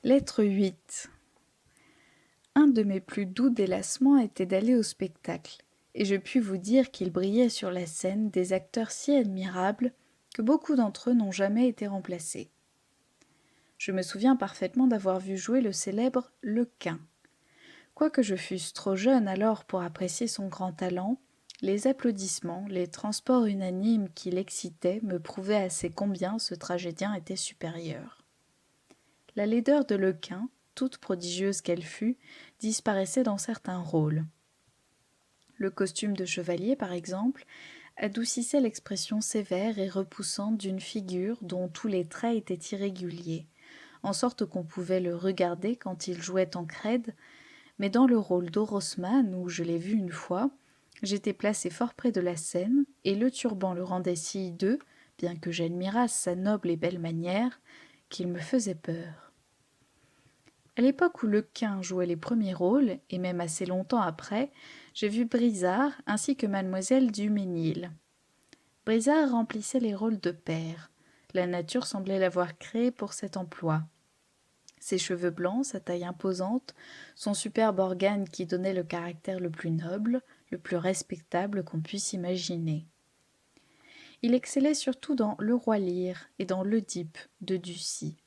Lettre 8. Un de mes plus doux délassements était d'aller au spectacle, et je puis vous dire qu'il brillait sur la scène des acteurs si admirables que beaucoup d'entre eux n'ont jamais été remplacés. Je me souviens parfaitement d'avoir vu jouer le célèbre Lequin. Quoique je fusse trop jeune alors pour apprécier son grand talent, les applaudissements, les transports unanimes qui l'excitaient me prouvaient assez combien ce tragédien était supérieur. La laideur de Lequin, toute prodigieuse qu'elle fût, disparaissait dans certains rôles. Le costume de chevalier, par exemple, adoucissait l'expression sévère et repoussante d'une figure dont tous les traits étaient irréguliers, en sorte qu'on pouvait le regarder quand il jouait Tancrède, mais dans le rôle d'Orosmane, où je l'ai vu une fois, j'étais placé fort près de la scène, et le turban le rendait si hideux, bien que j'admirasse sa noble et belle manière, qu'il me faisait peur. À l'époque où Lequin jouait les premiers rôles, et même assez longtemps après, j'ai vu Brizard ainsi que mademoiselle Dumesnil. Brizard remplissait les rôles de père. La nature semblait l'avoir créé pour cet emploi. Ses cheveux blancs, sa taille imposante, son superbe organe qui donnait le caractère le plus noble, le plus respectable qu'on puisse imaginer. Il excellait surtout dans Le Roi Lear et dans l'Œdipe de Ducis.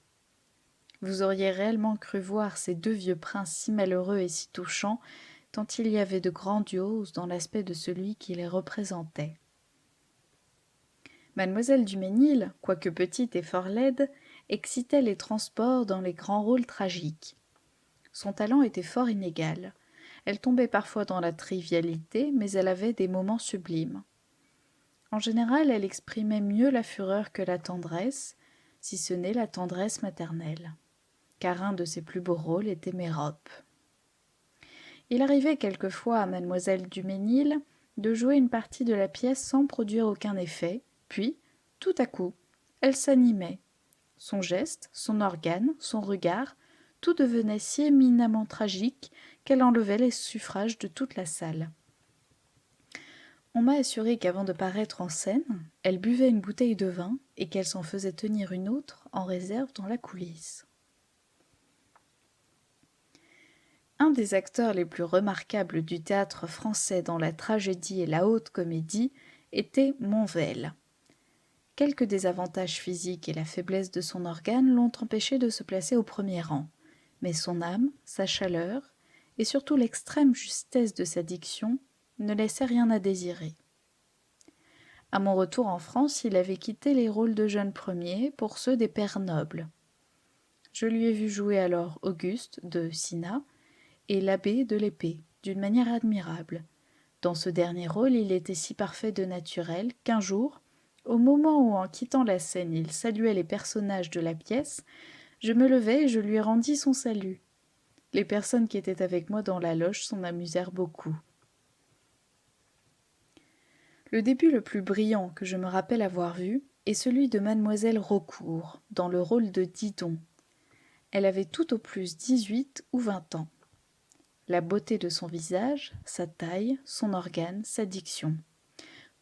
Vous auriez réellement cru voir ces deux vieux princes si malheureux et si touchants, tant il y avait de grandiose dans l'aspect de celui qui les représentait. Mademoiselle Dumesnil, quoique petite et fort laide, excitait les transports dans les grands rôles tragiques. Son talent était fort inégal. Elle tombait parfois dans la trivialité, mais elle avait des moments sublimes. En général, elle exprimait mieux la fureur que la tendresse, si ce n'est la tendresse maternelle, car un de ses plus beaux rôles était Mérope. Il arrivait quelquefois à mademoiselle Dumesnil de jouer une partie de la pièce sans produire aucun effet, puis, tout à coup, elle s'animait. Son geste, son organe, son regard, tout devenait si éminemment tragique qu'elle enlevait les suffrages de toute la salle. On m'a assuré qu'avant de paraître en scène, elle buvait une bouteille de vin et qu'elle s'en faisait tenir une autre en réserve dans la coulisse. Un des acteurs les plus remarquables du théâtre français dans la tragédie et la haute comédie était Monvel. Quelques désavantages physiques et la faiblesse de son organe l'ont empêché de se placer au premier rang, mais son âme, sa chaleur, et surtout l'extrême justesse de sa diction ne laissaient rien à désirer. À mon retour en France, il avait quitté les rôles de jeunes premiers pour ceux des pères nobles. Je lui ai vu jouer alors Auguste de Cinna et l'abbé de l'Épée, d'une manière admirable. Dans ce dernier rôle, il était si parfait de naturel qu'un jour, au moment où en quittant la scène il saluait les personnages de la pièce, je me levai et je lui rendis son salut. Les personnes qui étaient avec moi dans la loge s'en amusèrent beaucoup. Le début le plus brillant que je me rappelle avoir vu est celui de mademoiselle Raucourt, dans le rôle de Didon. Elle avait tout au plus 18 ou 20 ans. La beauté de son visage, sa taille, son organe, sa diction.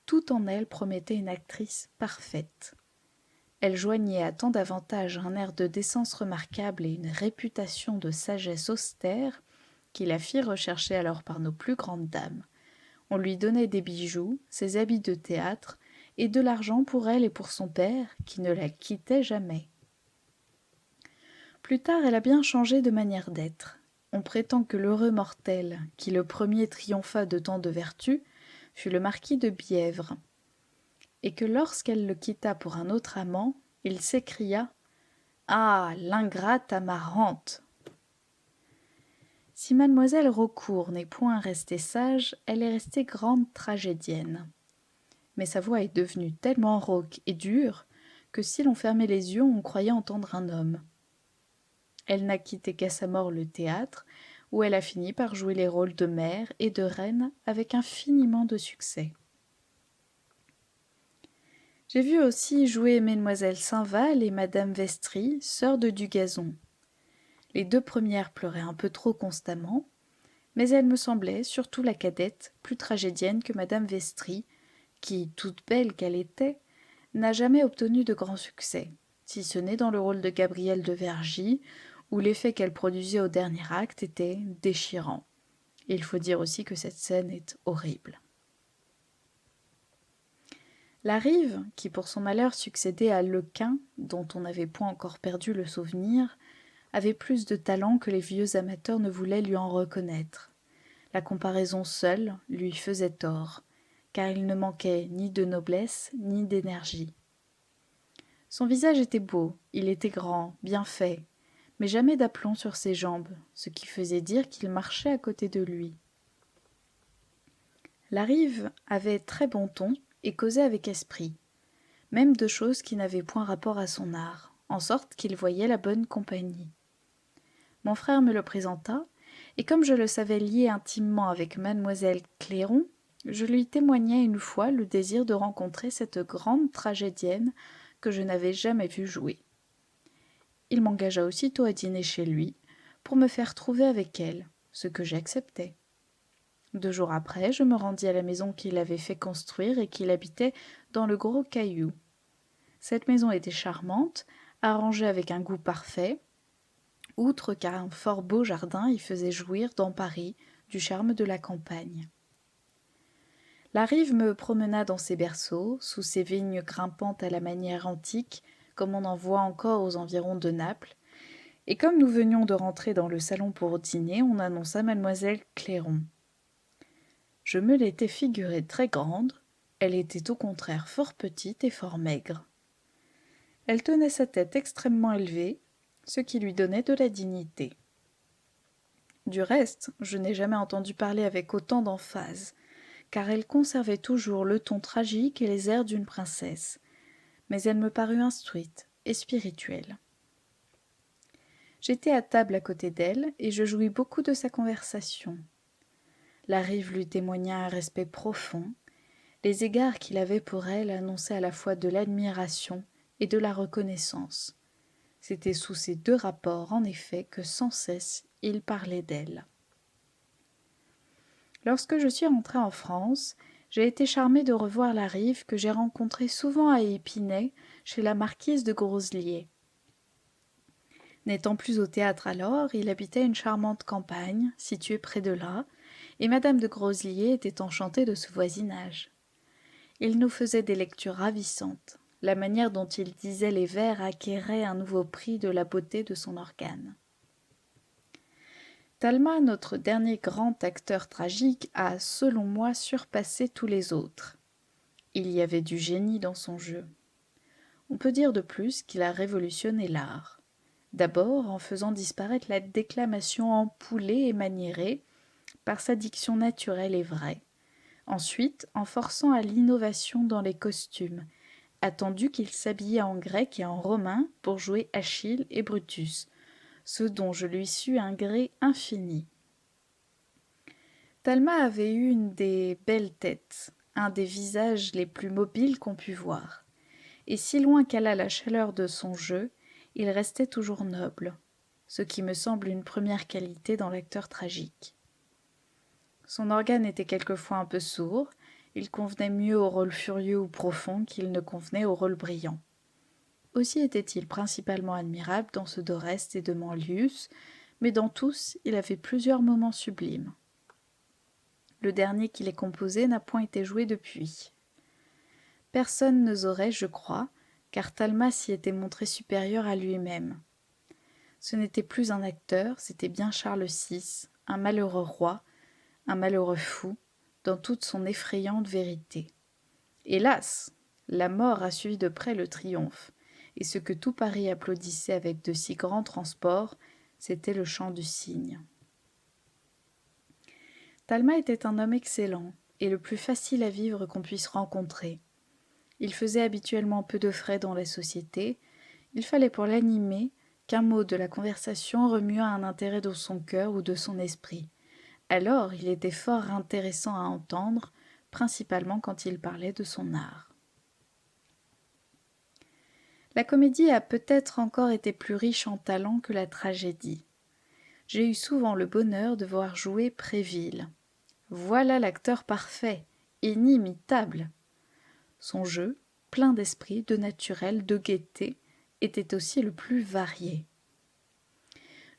Tout en elle promettait une actrice parfaite. Elle joignait à tant d'avantages un air de décence remarquable et une réputation de sagesse austère qui la fit rechercher alors par nos plus grandes dames. On lui donnait des bijoux, ses habits de théâtre, et de l'argent pour elle et pour son père, qui ne la quittait jamais. Plus tard, elle a bien changé de manière d'être. On prétend que l'heureux mortel, qui le premier triompha de tant de vertus, fut le marquis de Bièvre, et que lorsqu'elle le quitta pour un autre amant, il s'écria « Ah, l'ingrate amarante !» Si mademoiselle Raucourt n'est point restée sage, elle est restée grande tragédienne. Mais sa voix est devenue tellement rauque et dure que si l'on fermait les yeux, on croyait entendre un homme. Elle n'a quitté qu'à sa mort le théâtre, où elle a fini par jouer les rôles de mère et de reine avec infiniment de succès. J'ai vu aussi jouer Mesdemoiselles Saint-Val et Madame Vestris, sœurs de Dugazon. Les deux premières pleuraient un peu trop constamment, mais elles me semblaient, surtout la cadette, plus tragédienne que Madame Vestris, qui, toute belle qu'elle était, n'a jamais obtenu de grand succès, si ce n'est dans le rôle de Gabrielle de Vergy où l'effet qu'elle produisait au dernier acte était déchirant. Et il faut dire aussi que cette scène est horrible. La Rive, qui pour son malheur succédait à Lequin, dont on n'avait point encore perdu le souvenir, avait plus de talent que les vieux amateurs ne voulaient lui en reconnaître. La comparaison seule lui faisait tort, car il ne manquait ni de noblesse ni d'énergie. Son visage était beau, il était grand, bien fait, mais jamais d'aplomb sur ses jambes, ce qui faisait dire qu'il marchait à côté de lui. La Rive avait très bon ton et causait avec esprit, même de choses qui n'avaient point rapport à son art, en sorte qu'il voyait la bonne compagnie. Mon frère me le présenta, et comme je le savais lié intimement avec mademoiselle Clairon, je lui témoignai une fois le désir de rencontrer cette grande tragédienne que je n'avais jamais vue jouer. Il m'engagea aussitôt à dîner chez lui, pour me faire trouver avec elle, ce que j'acceptai. 2 jours après, je me rendis à la maison qu'il avait fait construire et qu'il habitait dans le Gros Caillou. Cette maison était charmante, arrangée avec un goût parfait, outre qu'un fort beau jardin y faisait jouir dans Paris du charme de la campagne. La Rive me promena dans ses berceaux, sous ses vignes grimpantes à la manière antique, comme on en voit encore aux environs de Naples, et comme nous venions de rentrer dans le salon pour dîner, on annonça mademoiselle Clairon. Je me l'étais figurée très grande, elle était au contraire fort petite et fort maigre. Elle tenait sa tête extrêmement élevée, ce qui lui donnait de la dignité. Du reste, je n'ai jamais entendu parler avec autant d'emphase, car elle conservait toujours le ton tragique et les airs d'une princesse, mais elle me parut instruite et spirituelle. J'étais à table à côté d'elle, et je jouis beaucoup de sa conversation. La Rive lui témoigna un respect profond. Les égards qu'il avait pour elle annonçaient à la fois de l'admiration et de la reconnaissance. C'était sous ces 2 rapports, en effet, que sans cesse il parlait d'elle. Lorsque je suis rentrée en France, j'ai été charmée de revoir la Rive que j'ai rencontrée souvent à Épinay, chez la marquise de Groslier. N'étant plus au théâtre alors, il habitait une charmante campagne, située près de là, et madame de Groslier était enchantée de ce voisinage. Il nous faisait des lectures ravissantes. La manière dont il disait les vers acquérait un nouveau prix de la beauté de son organe. Talma, notre dernier grand acteur tragique, a, selon moi, surpassé tous les autres. Il y avait du génie dans son jeu. On peut dire de plus qu'il a révolutionné l'art. D'abord en faisant disparaître la déclamation empoulée et maniérée par sa diction naturelle et vraie. Ensuite, en forçant à l'innovation dans les costumes, attendu qu'il s'habillait en grec et en romain pour jouer Achille et Brutus, ce dont je lui sus un gré infini. Talma avait eu une des belles têtes, un des visages les plus mobiles qu'on pût voir, et si loin qu'allât la chaleur de son jeu, il restait toujours noble, ce qui me semble une première qualité dans l'acteur tragique. Son organe était quelquefois un peu sourd, il convenait mieux au rôle furieux ou profond qu'il ne convenait au rôle brillant. Aussi était-il principalement admirable dans ceux d'Oreste et de Manlius, mais dans tous il avait plusieurs moments sublimes. Le dernier qu'il ait composé n'a point été joué depuis. Personne n'oserait, je crois, car Talma s'y était montré supérieur à lui-même. Ce n'était plus un acteur, c'était bien Charles VI, un malheureux roi, un malheureux fou, dans toute son effrayante vérité. Hélas, la mort a suivi de près le triomphe, et ce que tout Paris applaudissait avec de si grands transports, c'était le chant du cygne. Talma était un homme excellent, et le plus facile à vivre qu'on puisse rencontrer. Il faisait habituellement peu de frais dans la société, il fallait pour l'animer qu'un mot de la conversation remuât un intérêt de son cœur ou de son esprit. Alors il était fort intéressant à entendre, principalement quand il parlait de son art. La comédie a peut-être encore été plus riche en talent que la tragédie. J'ai eu souvent le bonheur de voir jouer Préville. Voilà l'acteur parfait, inimitable. Son jeu, plein d'esprit, de naturel, de gaieté, était aussi le plus varié.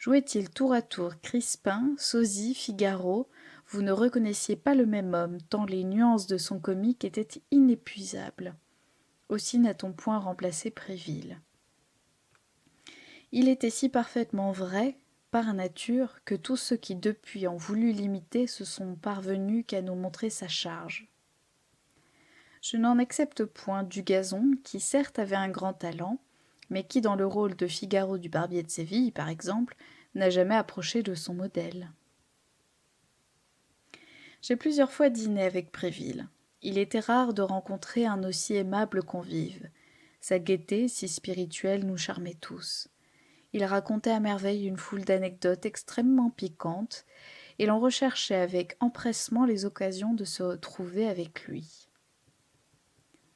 Jouait-il tour à tour Crispin, Sosie, Figaro, vous ne reconnaissiez pas le même homme, tant les nuances de son comique étaient inépuisables. Aussi n'a-t-on point remplacé Préville. Il était si parfaitement vrai, par nature, que tous ceux qui depuis ont voulu l'imiter se sont parvenus qu'à nous montrer sa charge. Je n'en accepte point Dugazon, qui certes avait un grand talent, mais qui dans le rôle de Figaro du Barbier de Séville, par exemple, n'a jamais approché de son modèle. J'ai plusieurs fois dîné avec Préville. Il était rare de rencontrer un aussi aimable convive. Sa gaieté, si spirituelle, nous charmait tous. Il racontait à merveille une foule d'anecdotes extrêmement piquantes, et l'on recherchait avec empressement les occasions de se retrouver avec lui.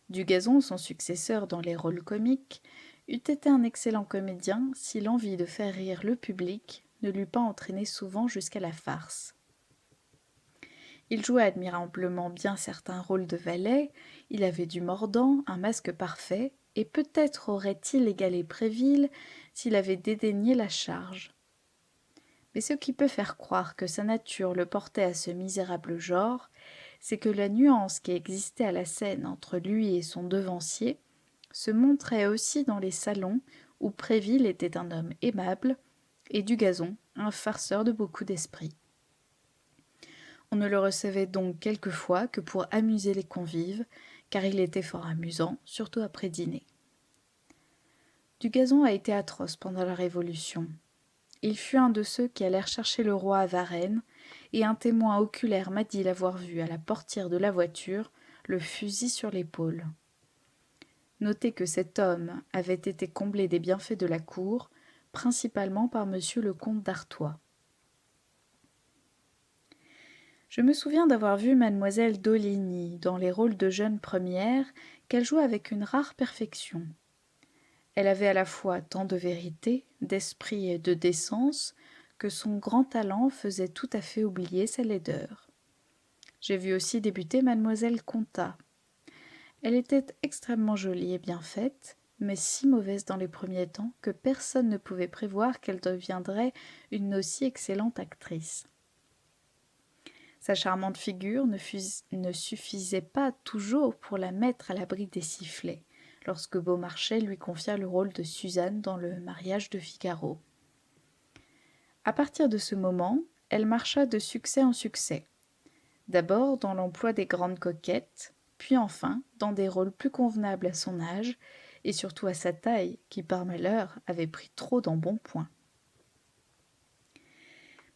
Dugazon, son successeur dans les rôles comiques, eût été un excellent comédien si l'envie de faire rire le public ne l'eût pas entraîné souvent jusqu'à la farce. Il jouait admirablement bien certains rôles de valet, il avait du mordant, un masque parfait, et peut-être aurait-il égalé Préville s'il avait dédaigné la charge. Mais ce qui peut faire croire que sa nature le portait à ce misérable genre, c'est que la nuance qui existait à la scène entre lui et son devancier se montrait aussi dans les salons où Préville était un homme aimable et Dugazon un farceur de beaucoup d'esprit. On ne le recevait donc quelquefois que pour amuser les convives, car il était fort amusant, surtout après dîner. Dugazon a été atroce pendant la Révolution. Il fut un de ceux qui allèrent chercher le roi à Varennes, et un témoin oculaire m'a dit l'avoir vu à la portière de la voiture, le fusil sur l'épaule. Notez que cet homme avait été comblé des bienfaits de la cour, principalement par monsieur le comte d'Artois. Je me souviens d'avoir vu mademoiselle d'Auligny dans les rôles de jeune première qu'elle jouait avec une rare perfection. Elle avait à la fois tant de vérité, d'esprit et de décence que son grand talent faisait tout à fait oublier sa laideur. J'ai vu aussi débuter mademoiselle Contat. Elle était extrêmement jolie et bien faite, mais si mauvaise dans les premiers temps que personne ne pouvait prévoir qu'elle deviendrait une aussi excellente actrice. Sa charmante figure ne suffisait pas toujours pour la mettre à l'abri des sifflets, lorsque Beaumarchais lui confia le rôle de Suzanne dans le mariage de Figaro. À partir de ce moment, elle marcha de succès en succès. D'abord dans l'emploi des grandes coquettes, puis enfin dans des rôles plus convenables à son âge, et surtout à sa taille, qui par malheur avait pris trop d'embonpoint.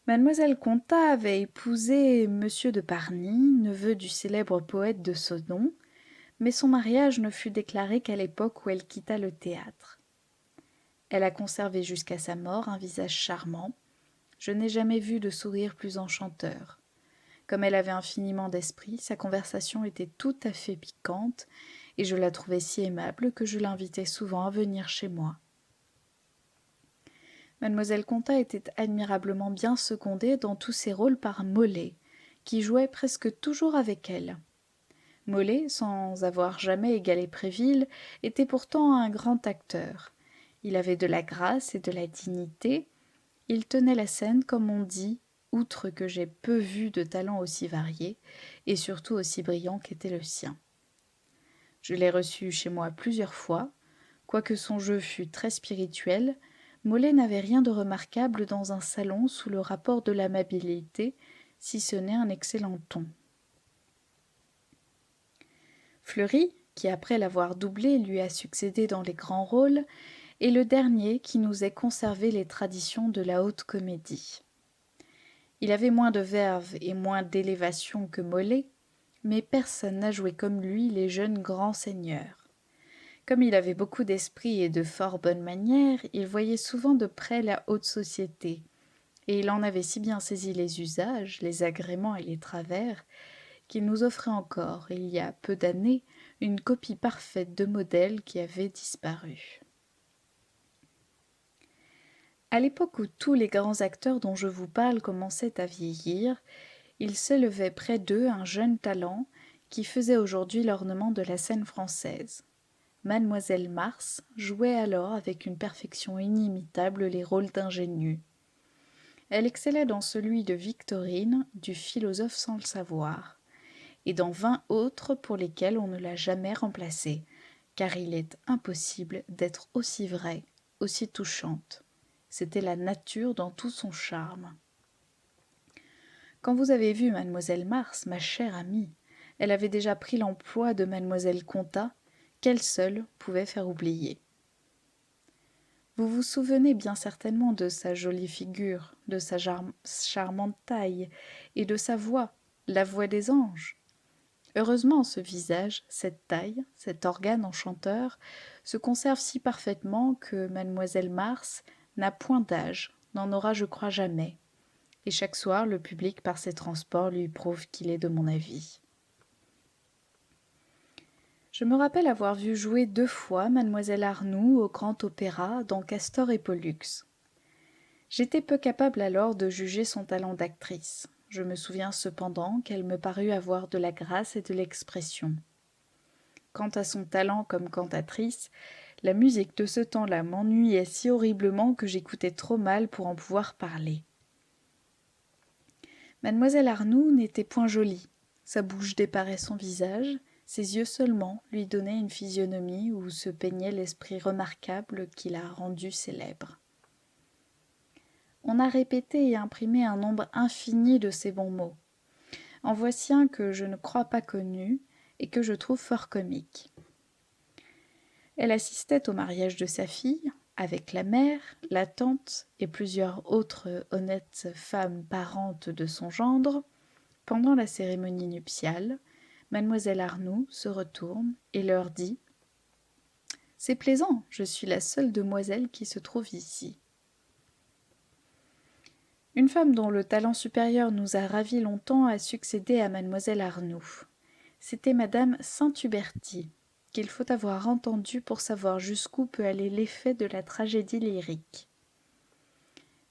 Mademoiselle Contat avait épousé monsieur de Parny, neveu du célèbre poète de ce nom, mais son mariage ne fut déclaré qu'à l'époque où elle quitta le théâtre. Elle a conservé jusqu'à sa mort un visage charmant. Je n'ai jamais vu de sourire plus enchanteur. Comme elle avait infiniment d'esprit, sa conversation était tout à fait piquante, et je la trouvais si aimable que je l'invitais souvent à venir chez moi. Mademoiselle Contat était admirablement bien secondée dans tous ses rôles par Molé, qui jouait presque toujours avec elle. Molé, sans avoir jamais égalé Préville, était pourtant un grand acteur. Il avait de la grâce et de la dignité. Il tenait la scène, comme on dit, outre que j'ai peu vu de talent aussi varié, et surtout aussi brillant qu'était le sien. Je l'ai reçu chez moi plusieurs fois. Quoique son jeu fût très spirituel, Molé n'avait rien de remarquable dans un salon sous le rapport de l'amabilité, si ce n'est un excellent ton. Fleury, qui après l'avoir doublé lui a succédé dans les grands rôles, est le dernier qui nous ait conservé les traditions de la haute comédie. Il avait moins de verve et moins d'élévation que Molé, mais personne n'a joué comme lui les jeunes grands seigneurs. Comme il avait beaucoup d'esprit et de fort bonnes manières, il voyait souvent de près la haute société, et il en avait si bien saisi les usages, les agréments et les travers, qu'il nous offrait encore, il y a peu d'années, une copie parfaite de modèle qui avait disparu. À l'époque où tous les grands acteurs dont je vous parle commençaient à vieillir, il s'élevait près d'eux un jeune talent qui faisait aujourd'hui l'ornement de la scène française. Mademoiselle Mars jouait alors avec une perfection inimitable les rôles d'ingénue. Elle excellait dans celui de Victorine, du philosophe sans le savoir, et dans 20 autres pour lesquels on ne l'a jamais remplacée, car il est impossible d'être aussi vraie, aussi touchante. C'était la nature dans tout son charme. Quand vous avez vu mademoiselle Mars, ma chère amie, elle avait déjà pris l'emploi de mademoiselle Contat, qu'elle seule pouvait faire oublier. Vous vous souvenez bien certainement de sa jolie figure, de sa charmante taille et de sa voix, la voix des anges. Heureusement, ce visage, cette taille, cet organe enchanteur se conservent si parfaitement que mademoiselle Mars n'a point d'âge, n'en aura je crois jamais. Et chaque soir, le public par ses transports lui prouve qu'il est de mon avis. Je me rappelle avoir vu jouer 2 fois mademoiselle Arnoux au Grand Opéra dans Castor et Pollux. J'étais peu capable alors de juger son talent d'actrice. Je me souviens cependant qu'elle me parut avoir de la grâce et de l'expression. Quant à son talent comme cantatrice, la musique de ce temps-là m'ennuyait si horriblement que j'écoutais trop mal pour en pouvoir parler. Mademoiselle Arnoux n'était point jolie. Sa bouche déparait son visage, ses yeux seulement lui donnaient une physionomie où se peignait l'esprit remarquable qui l'a rendue célèbre. On a répété et imprimé un nombre infini de ces bons mots. En voici un que je ne crois pas connu et que je trouve fort comique. Elle assistait au mariage de sa fille, avec la mère, la tante et plusieurs autres honnêtes femmes parentes de son gendre. Pendant la cérémonie nuptiale, mademoiselle Arnoux se retourne et leur dit « C'est plaisant, je suis la seule demoiselle qui se trouve ici. » Une femme dont le talent supérieur nous a ravis longtemps a succédé à mademoiselle Arnoux. C'était madame Saint-Huberti, qu'il faut avoir entendue pour savoir jusqu'où peut aller l'effet de la tragédie lyrique.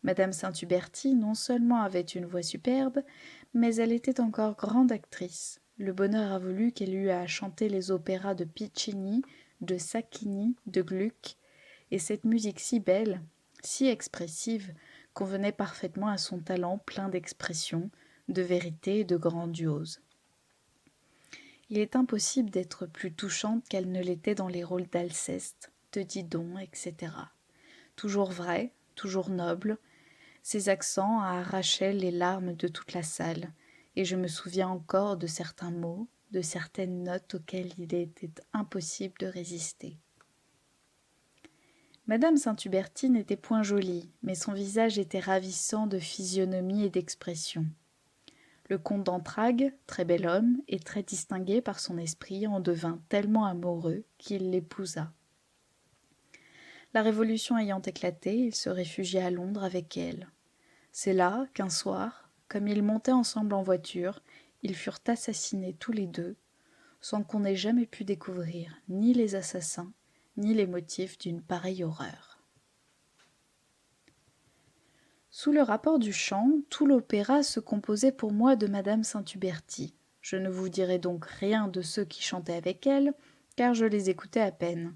Madame Saint-Huberti non seulement avait une voix superbe, mais elle était encore grande actrice. Le bonheur a voulu qu'elle eût à chanter les opéras de Piccini, de Sacchini, de Gluck, et cette musique si belle, si expressive, convenait parfaitement à son talent plein d'expression, de vérité et de grandiose. Il est impossible d'être plus touchante qu'elle ne l'était dans les rôles d'Alceste, de Didon, etc. Toujours vrai, toujours noble, ses accents arrachaient les larmes de toute la salle, et je me souviens encore de certains mots, de certaines notes auxquelles il était impossible de résister. Madame Saint-Huberti n'était point jolie, mais son visage était ravissant de physionomie et d'expression. Le comte d'Entragues, très bel homme et très distingué par son esprit, en devint tellement amoureux qu'il l'épousa. La Révolution ayant éclaté, il se réfugia à Londres avec elle. C'est là qu'un soir, comme ils montaient ensemble en voiture, ils furent assassinés tous les deux, sans qu'on ait jamais pu découvrir ni les assassins, ni les motifs d'une pareille horreur. Sous le rapport du chant, tout l'opéra se composait pour moi de madame Saint-Huberti. Je ne vous dirai donc rien de ceux qui chantaient avec elle, car je les écoutais à peine.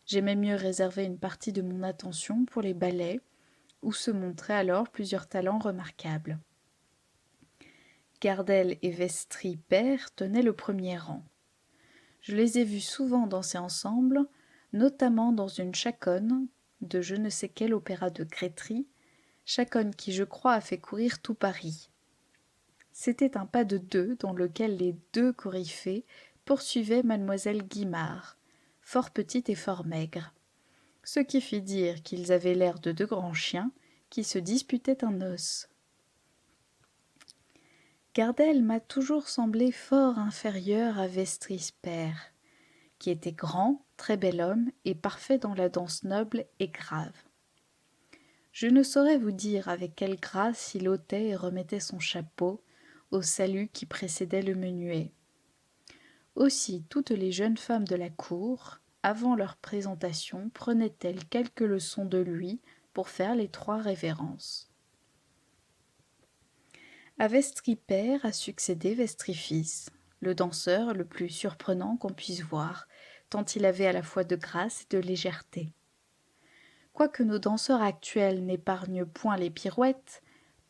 J'aimais mieux réserver une partie de mon attention pour les ballets, où se montraient alors plusieurs talents remarquables. Gardel et Vestris père tenaient le premier rang. Je les ai vus souvent danser ensemble, notamment dans une chaconne de je ne sais quel opéra de Grétry, chaconne qui je crois a fait courir tout Paris. C'était un pas de 2 dans lequel les 2 coryphées poursuivaient mademoiselle Guimard, fort petite et fort maigre, ce qui fit dire qu'ils avaient l'air de 2 grands chiens qui se disputaient un os. Gardel m'a toujours semblé fort inférieur à Vestris père, qui était grand, très bel homme et parfait dans la danse noble et grave. Je ne saurais vous dire avec quelle grâce il ôtait et remettait son chapeau au salut qui précédait le menuet. Aussi toutes les jeunes femmes de la cour, avant leur présentation, prenaient-elles quelques leçons de lui pour faire les 3 révérences. À Vestris père a succédé Vestris fils, le danseur le plus surprenant qu'on puisse voir, tant il avait à la fois de grâce et de légèreté. Quoique nos danseurs actuels n'épargnent point les pirouettes,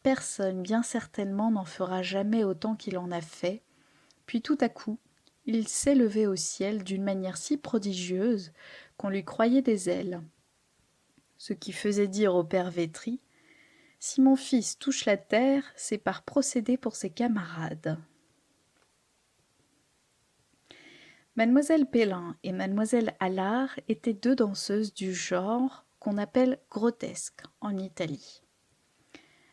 personne, bien certainement, n'en fera jamais autant qu'il en a fait. Puis tout à coup, il s'élevait au ciel d'une manière si prodigieuse qu'on lui croyait des ailes. Ce qui faisait dire au père Vétri: si mon fils touche la terre, c'est par procédé pour ses camarades. Mademoiselle Pélin et mademoiselle Allard étaient deux danseuses du genre qu'on appelle grotesque en Italie.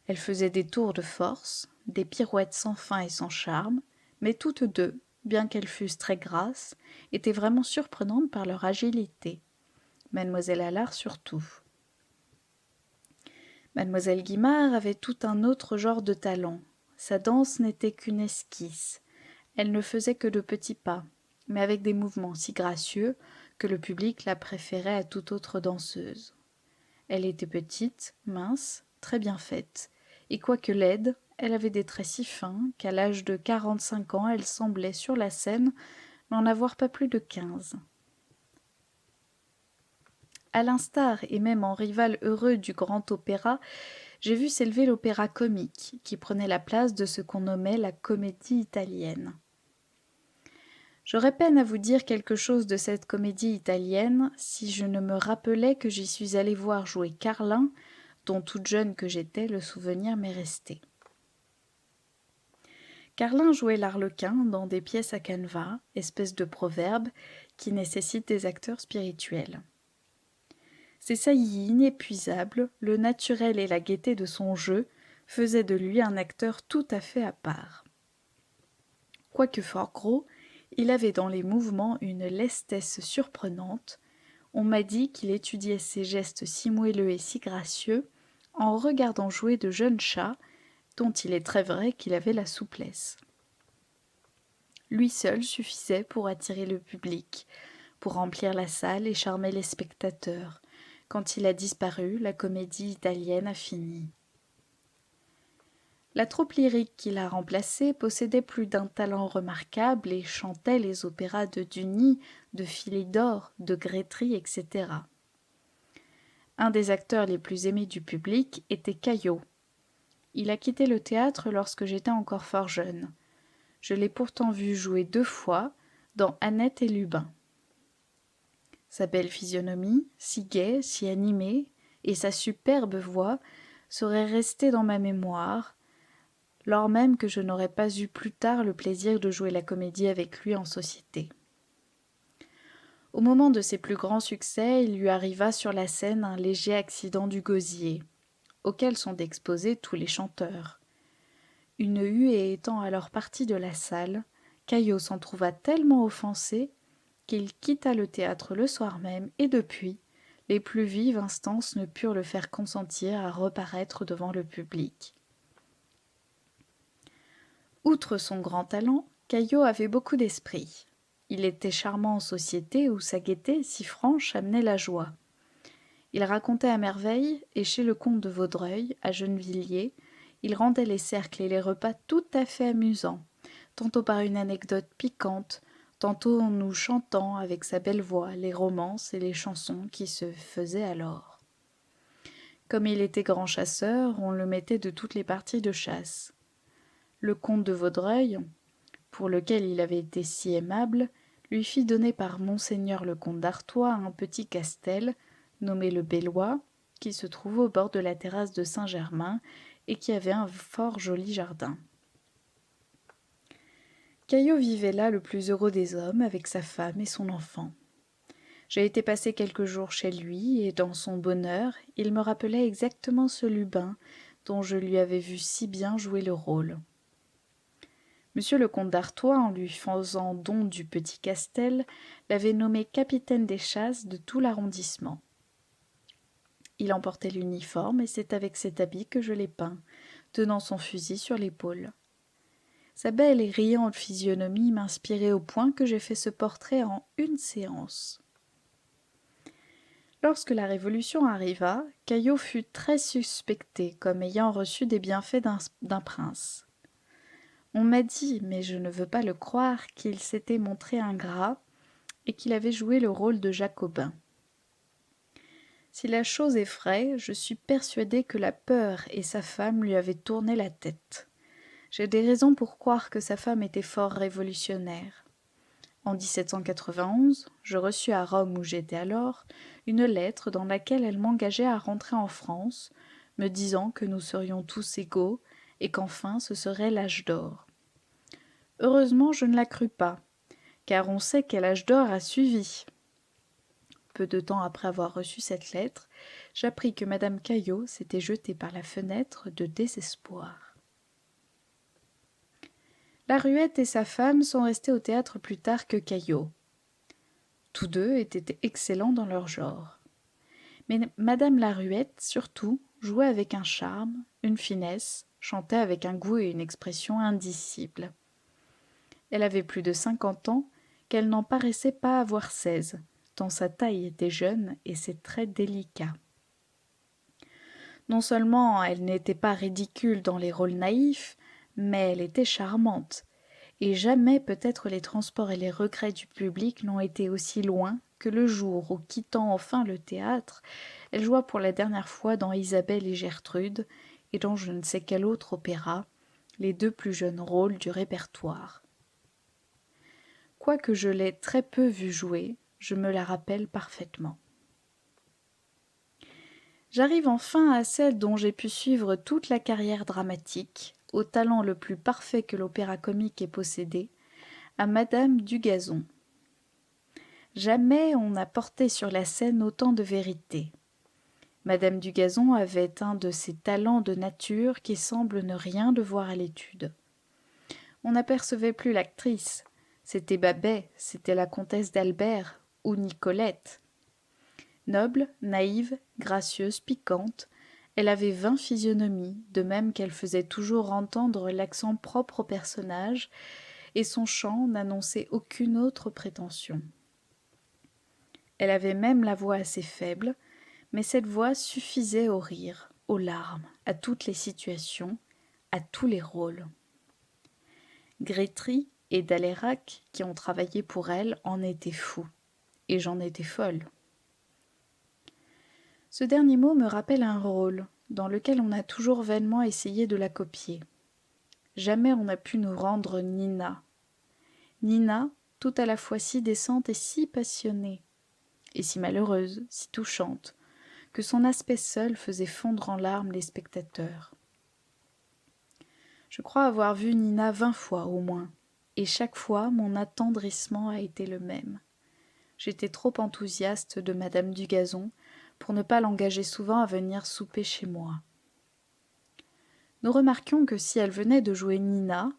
Elles faisaient des tours de force, des pirouettes sans fin et sans charme, mais toutes deux, bien qu'elles fussent très grasses, étaient vraiment surprenantes par leur agilité. Mademoiselle Allard surtout. Mademoiselle Guimard avait tout un autre genre de talent. Sa danse n'était qu'une esquisse. Elle ne faisait que de petits pas, mais avec des mouvements si gracieux que le public la préférait à toute autre danseuse. Elle était petite, mince, très bien faite, et quoique laide, elle avait des traits si fins qu'à l'âge de 45 ans, elle semblait, sur la scène, n'en avoir pas plus de 15. À l'instar et même en rival heureux du grand opéra, j'ai vu s'élever l'opéra comique, qui prenait la place de ce qu'on nommait la comédie italienne. J'aurais peine à vous dire quelque chose de cette comédie italienne si je ne me rappelais que j'y suis allée voir jouer Carlin, dont toute jeune que j'étais, le souvenir m'est resté. Carlin jouait l'Arlequin dans des pièces à canevas, espèce de proverbe qui nécessite des acteurs spirituels. Ses saillies inépuisables, le naturel et la gaieté de son jeu faisaient de lui un acteur tout à fait à part. Quoique fort gros, il avait dans les mouvements une lestesse surprenante. On m'a dit qu'il étudiait ses gestes si moelleux et si gracieux en regardant jouer de jeunes chats, dont il est très vrai qu'il avait la souplesse. Lui seul suffisait pour attirer le public, pour remplir la salle et charmer les spectateurs. Quand il a disparu, la comédie italienne a fini. La troupe lyrique qui l'a remplacée possédait plus d'un talent remarquable et chantait les opéras de Duny, de Philidor, de Grétry, etc. Un des acteurs les plus aimés du public était Caillot. Il a quitté le théâtre lorsque j'étais encore fort jeune. Je l'ai pourtant vu jouer 2 fois dans Annette et Lubin. Sa belle physionomie, si gaie, si animée, et sa superbe voix seraient restées dans ma mémoire, lors même que je n'aurais pas eu plus tard le plaisir de jouer la comédie avec lui en société. Au moment de ses plus grands succès, il lui arriva sur la scène un léger accident du gosier, auquel sont exposés tous les chanteurs. Une huée étant alors partie de la salle, Caillot s'en trouva tellement offensé qu'il quitta le théâtre le soir même, et depuis, les plus vives instances ne purent le faire consentir à reparaître devant le public. Outre son grand talent, Caillot avait beaucoup d'esprit. Il était charmant en société où sa gaieté si franche amenait la joie. Il racontait à merveille, et chez le comte de Vaudreuil, à Gennevilliers, il rendait les cercles et les repas tout à fait amusants, tantôt par une anecdote piquante, tantôt en nous chantant avec sa belle voix les romances et les chansons qui se faisaient alors. Comme il était grand chasseur, on le mettait de toutes les parties de chasse. Le comte de Vaudreuil, pour lequel il avait été si aimable, lui fit donner par monseigneur le comte d'Artois un petit castel, nommé le Bellois, qui se trouvait au bord de la terrasse de Saint-Germain et qui avait un fort joli jardin. Caillot vivait là le plus heureux des hommes avec sa femme et son enfant. J'ai été passer quelques jours chez lui, et dans son bonheur, il me rappelait exactement ce Lubin dont je lui avais vu si bien jouer le rôle. Monsieur le comte d'Artois, en lui faisant don du petit castel, l'avait nommé capitaine des chasses de tout l'arrondissement. Il en portait l'uniforme, et c'est avec cet habit que je l'ai peint, tenant son fusil sur l'épaule. Sa belle et riante physionomie m'inspirait au point que j'ai fait ce portrait en une séance. Lorsque la Révolution arriva, Caillot fut très suspecté comme ayant reçu des bienfaits d'un prince. On m'a dit, mais je ne veux pas le croire, qu'il s'était montré ingrat et qu'il avait joué le rôle de Jacobin. Si la chose est vraie, je suis persuadée que la peur et sa femme lui avaient tourné la tête. J'ai des raisons pour croire que sa femme était fort révolutionnaire. En 1791, je reçus à Rome où j'étais alors une lettre dans laquelle elle m'engageait à rentrer en France, me disant que nous serions tous égaux et qu'enfin ce serait l'âge d'or. Heureusement, je ne la crus pas, car on sait quel âge d'or a suivi. Peu de temps après avoir reçu cette lettre, j'appris que madame Caillot s'était jetée par la fenêtre de désespoir. Laruette et sa femme sont restés au théâtre plus tard que Caillot. Tous deux étaient excellents dans leur genre. Mais madame Laruette, surtout, jouait avec un charme, une finesse, chantait avec un goût et une expression indicibles. Elle avait plus de 50 ans, qu'elle n'en paraissait pas avoir 16, tant sa taille était jeune et ses traits délicats. Non seulement elle n'était pas ridicule dans les rôles naïfs, mais elle était charmante, et jamais peut-être les transports et les regrets du public n'ont été aussi loin que le jour où, quittant enfin le théâtre, elle joua pour la dernière fois dans Isabelle et Gertrude, et dans je ne sais quel autre opéra, les deux plus jeunes rôles du répertoire. Quoique je l'aie très peu vue jouer, je me la rappelle parfaitement. J'arrive enfin à celle dont j'ai pu suivre toute la carrière dramatique, au talent le plus parfait que l'opéra-comique ait possédé, à madame Dugazon. Jamais on n'a porté sur la scène autant de vérité. Madame Dugazon avait un de ces talents de nature qui semblent ne rien devoir à l'étude. On n'apercevait plus l'actrice, c'était Babet, c'était la comtesse d'Albert ou Nicolette. Noble, naïve, gracieuse, piquante, elle avait 20 physionomies, de même qu'elle faisait toujours entendre l'accent propre au personnage, et son chant n'annonçait aucune autre prétention. Elle avait même la voix assez faible, mais cette voix suffisait au rire, aux larmes, à toutes les situations, à tous les rôles. Grétry et Dalérac, qui ont travaillé pour elle, en étaient fous, et j'en étais folle. Ce dernier mot me rappelle un rôle, dans lequel on a toujours vainement essayé de la copier. Jamais on n'a pu nous rendre Nina. Nina, tout à la fois si décente et si passionnée, et si malheureuse, si touchante, que son aspect seul faisait fondre en larmes les spectateurs. Je crois avoir vu Nina 20 fois au moins, et chaque fois mon attendrissement a été le même. J'étais trop enthousiaste de madame Dugazon pour ne pas l'engager souvent à venir souper chez moi. Nous remarquions que si elle venait de jouer Nina,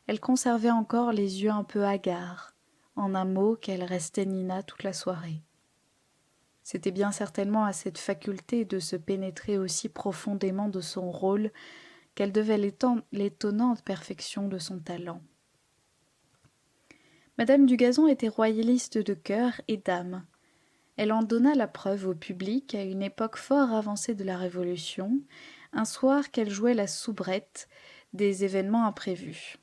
elle conservait encore les yeux un peu hagards, en un mot qu'elle restait Nina toute la soirée. C'était bien certainement à cette faculté de se pénétrer aussi profondément de son rôle qu'elle devait l'étonnante perfection de son talent. Madame Dugazon était royaliste de cœur et d'âme. Elle en donna la preuve au public à une époque fort avancée de la Révolution, un soir qu'elle jouait la soubrette des événements imprévus.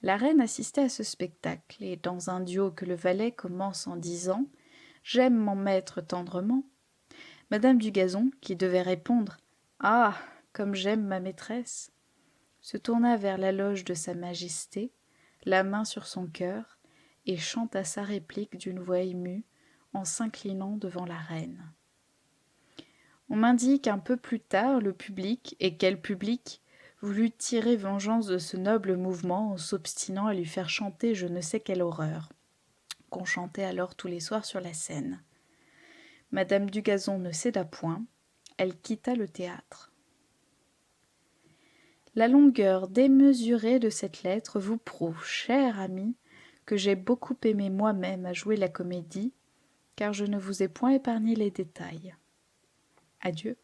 La reine assistait à ce spectacle, et dans un duo que le valet commence en disant « J'aime mon maître tendrement », madame Dugazon, qui devait répondre « Ah, comme j'aime ma maîtresse », se tourna vers la loge de sa majesté, la main sur son cœur, et chanta sa réplique d'une voix émue, en s'inclinant devant la reine. On m'indique un peu plus tard le public, et quel public, voulut tirer vengeance de ce noble mouvement en s'obstinant à lui faire chanter je ne sais quelle horreur, qu'on chantait alors tous les soirs sur la scène. Madame Dugazon ne céda point, elle quitta le théâtre. La longueur démesurée de cette lettre vous prouve, cher ami, que j'ai beaucoup aimé moi-même à jouer la comédie, car je ne vous ai point épargné les détails. Adieu.